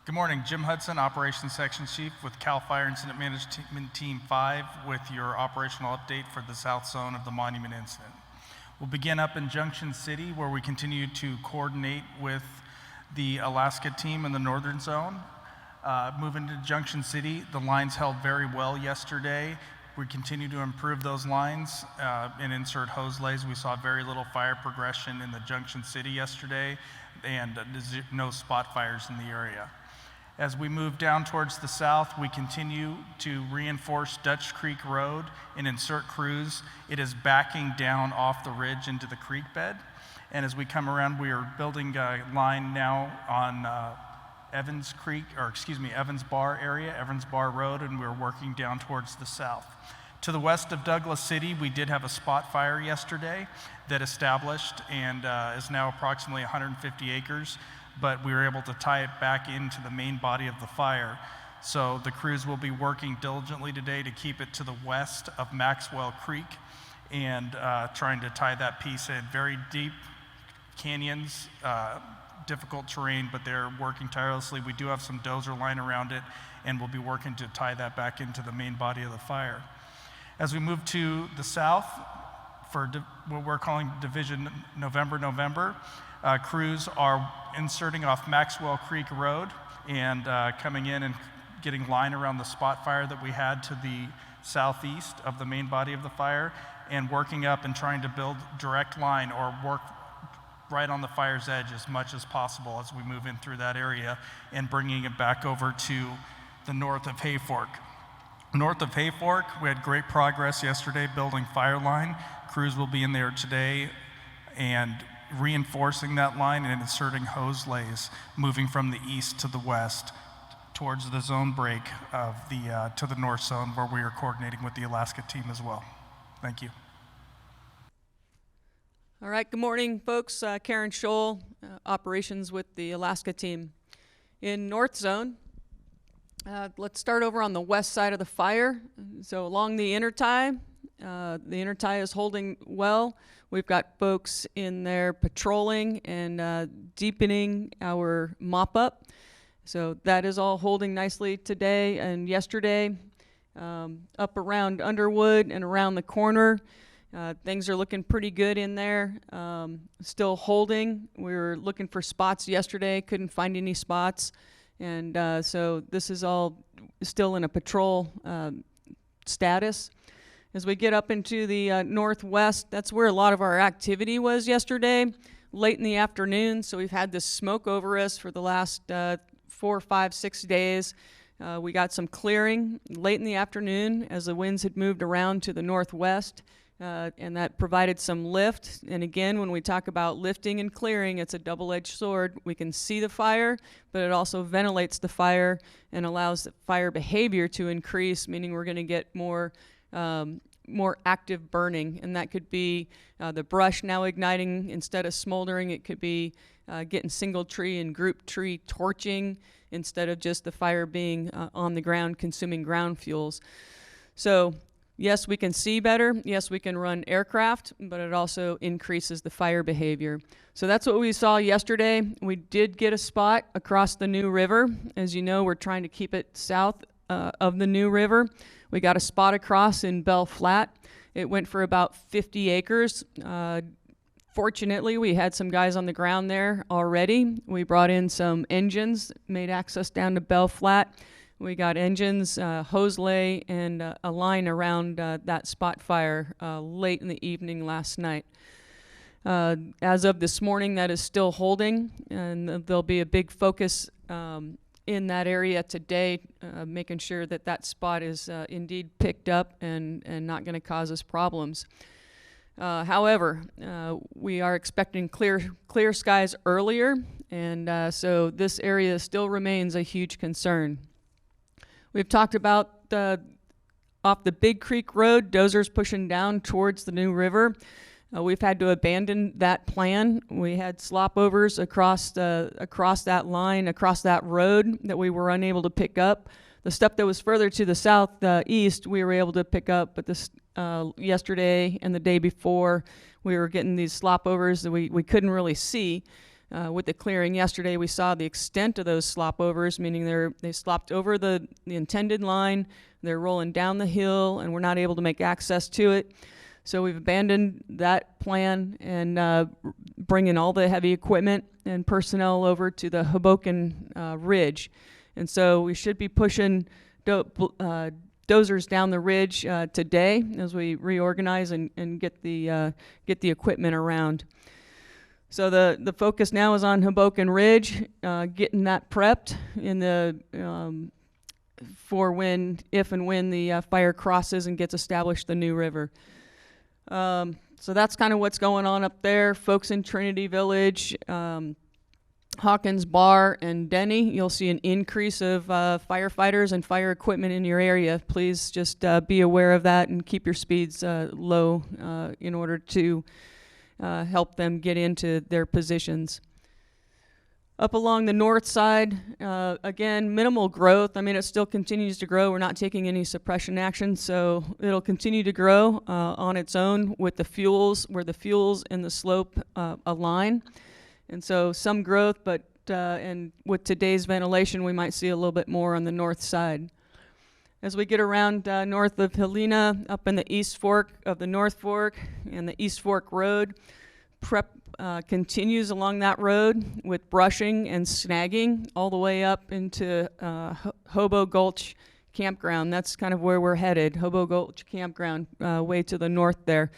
Good morning, Jim Hudson, Operations Section Chief with CAL FIRE Incident Management Team 5 with your operational update for the south zone of the Monument incident. We'll begin up in Junction City, where we continue to coordinate with the Alaska team in the northern zone. Moving to Junction City, the lines held very well yesterday. We continue to improve those lines and insert hose lays. We saw very little fire progression in the Junction City yesterday and no spot fires in the area. As we move down towards the south, we continue to reinforce Dutch Creek Road and insert crews. It is backing down off the ridge into the creek bed. And as we come around, we are building a line now on Evans Bar area, Evans Bar Road, and we're working down towards the south. To the west of Douglas City, we did have a spot fire yesterday that established and is now approximately 150 acres. But we were able to tie it back into the main body of the fire. So the crews will be working diligently today to keep it to the west of Maxwell Creek and trying to tie that piece in. Very deep canyons, difficult terrain, but they're working tirelessly. We do have some dozer line around it, and we'll be working to tie that back into the main body of the fire. As we move to the south, for what we're calling Division November, crews are inserting off Maxwell Creek Road and coming in and getting line around the spot fire that we had to the southeast of the main body of the fire, and working up and trying to build direct line or work right on the fire's edge as much as possible as we move in through that area and bringing it back over to the north of Hayfork. North of Hayfork, we had great progress yesterday building fire line. Crews will be in there today and reinforcing that line and inserting hose lays, moving from the east to the west towards the zone break of the to the north zone, where we are coordinating with the Alaska team as well. Thank you. All right, good morning, folks. Karen Scholl, operations with the Alaska team. In north zone, let's start over on the west side of the fire. So along the intertie is holding well. We've got folks in there patrolling and deepening our mop-up. So that is all holding nicely today and yesterday. Up around Underwood and around the corner, things are looking pretty good in there. Still holding. We were looking for spots yesterday, couldn't find any spots. And so this is all still in a patrol status. As we get up into the northwest, that's where a lot of our activity was yesterday, late in the afternoon. So we've had this smoke over us for the last 4, 5, 6 days. We got some clearing late in the afternoon as the winds had moved around to the northwest, and that provided some lift. And again, when we talk about lifting and clearing, it's a double-edged sword. We can see the fire, but it also ventilates the fire and allows the fire behavior to increase, meaning we're going to get more active burning, and that could be the brush now igniting instead of smoldering. It could be getting single tree and group tree torching instead of just the fire being on the ground consuming ground fuels. So yes, we can see better. Yes, we can run aircraft, but it also increases the fire behavior. So that's what we saw yesterday. We did get a spot across the New River. As you know, we're trying to keep it south of the New River. We got a spot across in Bell Flat. It went for about 50 acres. Fortunately, we had some guys on the ground there already. We brought in some engines, made access down to Bell Flat. We got engines, hose lay, and a line around that spot fire late in the evening last night. As of this morning, that is still holding, and there'll be a big focus in that area today, making sure that that spot is indeed picked up and not going to cause us problems. However, we are expecting clear skies earlier, and so this area still remains a huge concern. We've talked about off the Big Creek Road, dozers pushing down towards the New River. We've had to abandon that plan. We had slop overs across that line, across that road that we were unable to pick up. The stuff that was further to the southeast, we were able to pick up, but this yesterday and the day before, we were getting these slop overs that we couldn't really see. with the clearing yesterday, we saw the extent of those slop overs, meaning they slopped over the intended line, they're rolling down the hill, and we're not able to make access to it. So we've abandoned that plan and bringing all the heavy equipment and personnel over to the Hoboken Ridge. And so we should be pushing dozers down the ridge today as we reorganize and get the equipment around. So the focus now is on Hoboken Ridge, getting that prepped in the for if and when the fire crosses and gets established the new river. So that's kind of what's going on up there. Folks in Trinity Village, Hawkins Bar, and Denny, you'll see an increase of firefighters and fire equipment in your area. Please just be aware of that and keep your speeds low in order to help them get into their positions. Up along the north side, again, minimal growth. I mean, it still continues to grow. We're not taking any suppression action, so it'll continue to grow on its own with the fuels, where the fuels and the slope align. And so some growth, but and with today's ventilation, we might see a little bit more on the north side. As we get around north of Helena, up in the East Fork of the North Fork and the East Fork Road, prep continues along that road with brushing and snagging all the way up into Hobo Gulch Campground. That's kind of where we're headed, Hobo Gulch Campground, way to the north there.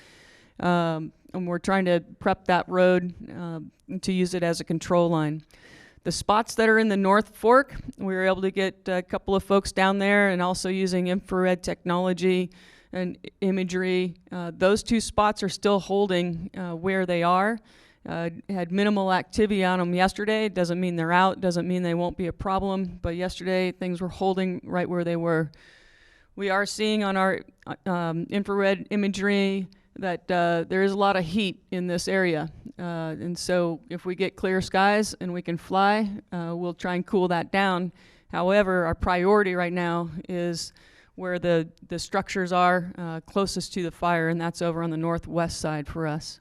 And we're trying to prep that road to use it as a control line. The spots that are in the North Fork, we were able to get a couple of folks down there, and also using infrared technology and imagery. Those two spots are still holding where they are. Had minimal activity on them yesterday. Doesn't mean they're out, doesn't mean they won't be a problem, but yesterday things were holding right where they were. We are seeing on our infrared imagery that there is a lot of heat in this area. And so if we get clear skies and we can fly, we'll try and cool that down. However, our priority right now is where the structures are closest to the fire, and that's over on the northwest side for us.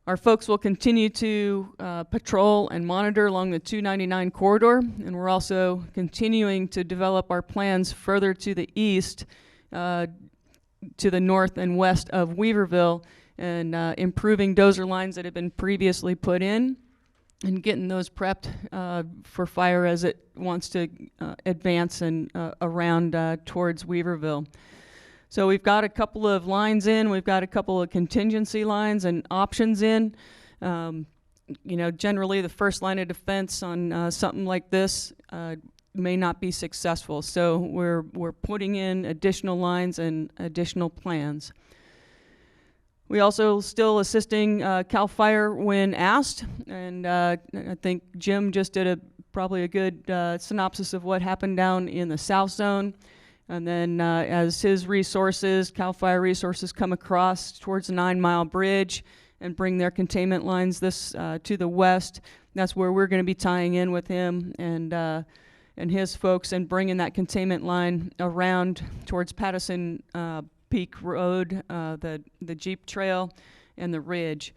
Our folks will continue to patrol and monitor along the 299 corridor, and we're also continuing to develop our plans further to the east, to the north and west of Weaverville, and improving dozer lines that have been previously put in and getting those prepped for fire as it wants to advance and around towards Weaverville. So we've got a couple of lines in, we've got a couple of contingency lines and options in. Generally the first line of defense on something like this may not be successful. So we're putting in additional lines and additional plans. We also still assisting CAL FIRE when asked, and I think Jim just did probably a good synopsis of what happened down in the South Zone. And then as his resources, CAL FIRE resources, come across towards the 9 Mile Bridge and bring their containment lines to the west, that's where we're going to be tying in with him and his folks, and bringing that containment line around towards Patterson Peak Road, the Jeep Trail, and the Ridge.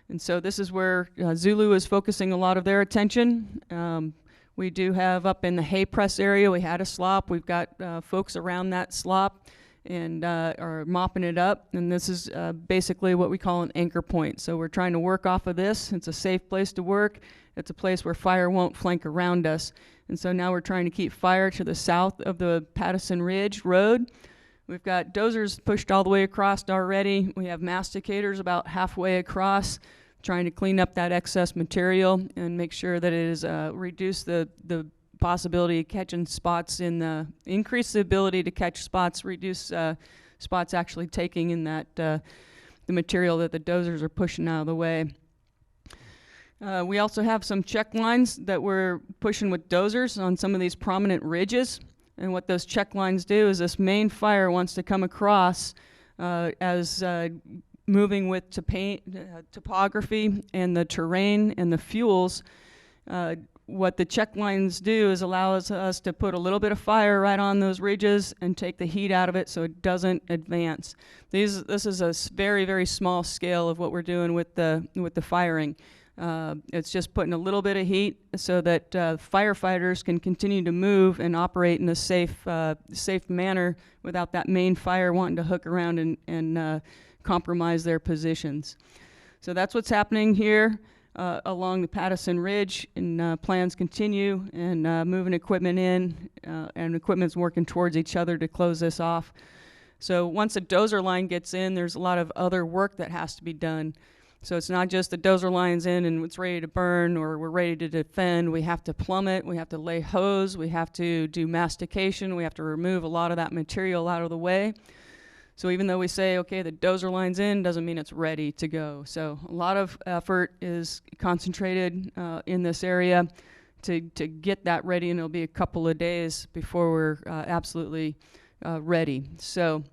And so this is where Zulu is focusing a lot of their attention. We do have up in the hay press area, we had a slop. We've got folks around that slop and are mopping it up. And this is basically what we call an anchor point. So we're trying to work off of this. It's a safe place to work. It's a place where fire won't flank around us. And so now we're trying to keep fire to the south of the Patterson Ridge Road. We've got dozers pushed all the way across already. We have masticators about halfway across, trying to clean up that excess material and make sure that it is reduce the possibility of catching spots increase the ability to catch spots, reduce spots actually taking in that the material that the dozers are pushing out of the way. We also have some check lines that we're pushing with dozers on some of these prominent ridges. And what those check lines do is this main fire wants to come across as moving with topography and the terrain and the fuels. What the check lines do is allows us to put a little bit of fire right on those ridges and take the heat out of it so it doesn't advance. This is a very, very small scale of what we're doing with the firing. It's just putting a little bit of heat so that firefighters can continue to move and operate in a safe manner without that main fire wanting to hook around and compromise their positions. So that's what's happening here along the Pattison Ridge, and plans continue, and moving equipment in, and equipment's working towards each other to close this off. So once a dozer line gets in, there's a lot of other work that has to be done. So it's not just the dozer line's in and it's ready to burn or we're ready to defend. We have to plumb it, we have to lay hose, we have to do mastication, we have to remove a lot of that material out of the way. So even though we say, okay, the dozer line's in, doesn't mean it's ready to go. So a lot of effort is concentrated in this area to get that ready, and it'll be a couple of days before we're absolutely ready. So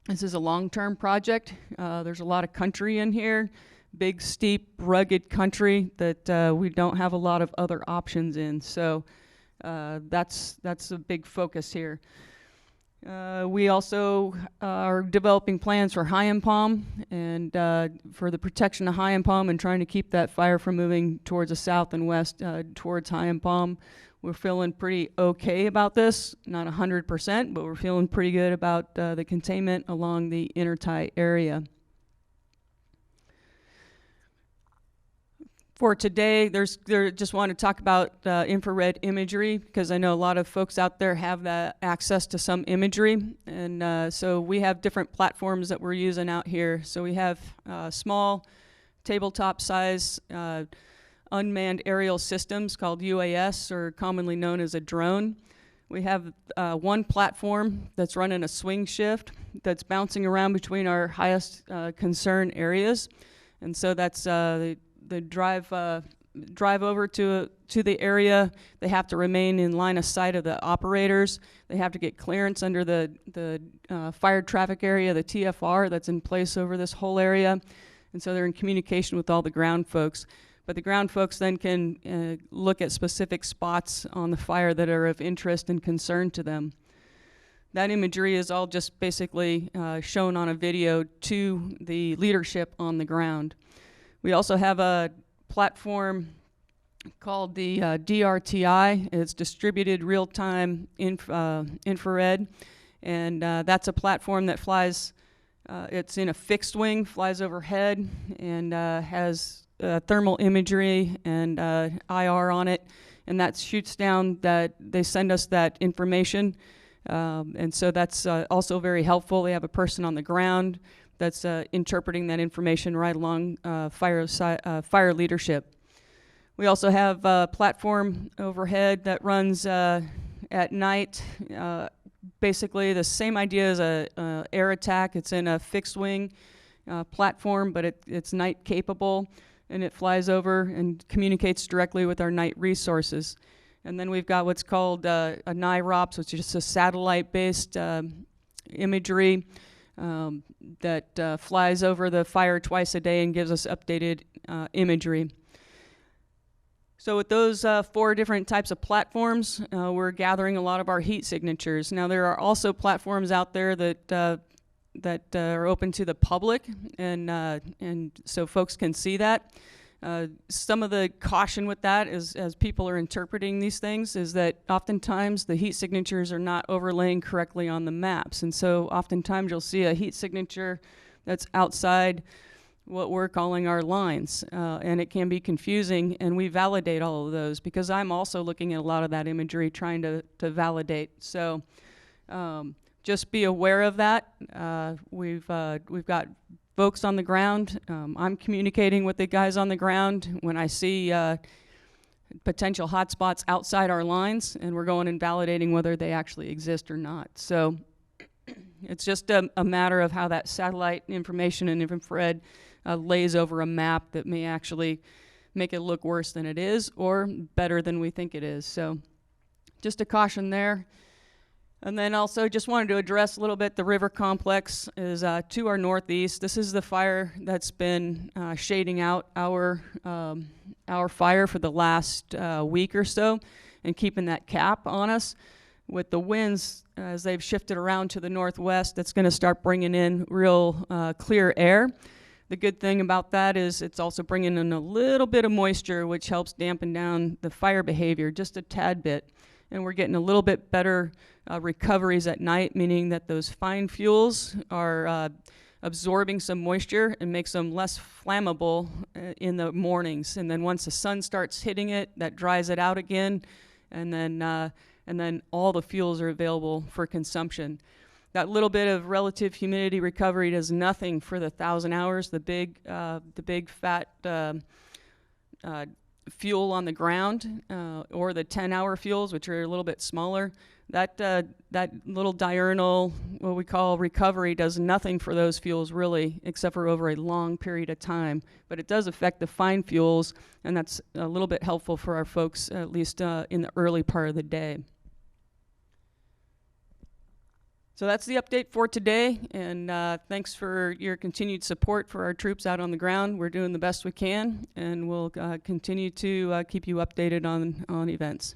this is a long-term project. There's a lot of country in here, big, steep, rugged country that we don't have a lot of other options in. So that's a big focus here. We also are developing plans for high and palm, and for the protection of high and palm, and trying to keep that fire from moving towards the south and west towards high and palm. We're feeling pretty okay about this, not 100%, but we're feeling pretty good about the containment along the intertie area. For today, just want to talk about infrared imagery, because I know a lot of folks out there have that access to some imagery, and so we have different platforms that we're using out here. So we have small tabletop size unmanned aerial systems called UAS, or commonly known as a drone. We have one platform that's running a swing shift that's bouncing around between our highest concern areas, and so that's the drive over to the area. They have to remain in line of sight of the operators. They have to get clearance under the fire traffic area, the TFR that's in place over this whole area, and so they're in communication with all the ground folks. But the ground folks then can look at specific spots on the fire that are of interest and concern to them. That imagery is all just basically shown on a video to the leadership on the ground. We also have a platform called the DRTI. It's distributed real-time infrared, and that's a platform that flies, it's in a fixed wing, flies overhead, and has thermal imagery and IR on it, and that shoots down that, they send us that information, and so that's also very helpful. They have a person on the ground that's interpreting that information right along fire leadership. We also have a platform overhead that runs at night. Basically the same idea as a air attack. It's in a fixed wing platform, but it's night capable, and it flies over and communicates directly with our night resources. And then we've got what's called a NIROPS, which is just a satellite-based imagery that flies over the fire twice a day and gives us updated imagery. So with those 4 different types of platforms, we're gathering a lot of our heat signatures. Now there are also platforms out there that are open to the public, and so folks can see that. Some of the caution with that is, as people are interpreting these things, is that oftentimes the heat signatures are not overlaying correctly on the maps, and so oftentimes you'll see a heat signature that's outside what we're calling our lines, and it can be confusing, and we validate all of those, because I'm also looking at a lot of that imagery trying to validate. So just be aware of that. We've got folks on the ground. I'm communicating with the guys on the ground when I see potential hotspots outside our lines, and we're going and validating whether they actually exist or not. So it's just a matter of how that satellite information and infrared lays over a map that may actually make it look worse than it is, or better than we think it is. So just a caution there. And then also just wanted to address a little bit, the river complex is to our northeast. This is the fire that's been shading out our fire for the last week or so, and keeping that cap on us. With the winds, as they've shifted around to the northwest, that's going to start bringing in real clear air. The good thing about that is it's also bringing in a little bit of moisture, which helps dampen down the fire behavior just a tad bit. And we're getting a little bit better recoveries at night, meaning that those fine fuels are absorbing some moisture and makes them less flammable in the mornings. And then once the sun starts hitting it, that dries it out again, and then all the fuels are available for consumption. That little bit of relative humidity recovery does nothing for the 1,000 hours. The big fat fuel on the ground, or the 10-hour fuels, which are a little bit smaller. That little diurnal, what we call recovery, does nothing for those fuels really, except for over a long period of time. But it does affect the fine fuels, and that's a little bit helpful for our folks, at least in the early part of the day. So that's the update for today, and thanks for your continued support for our troops out on the ground. We're doing the best we can, and we'll continue to keep you updated on events.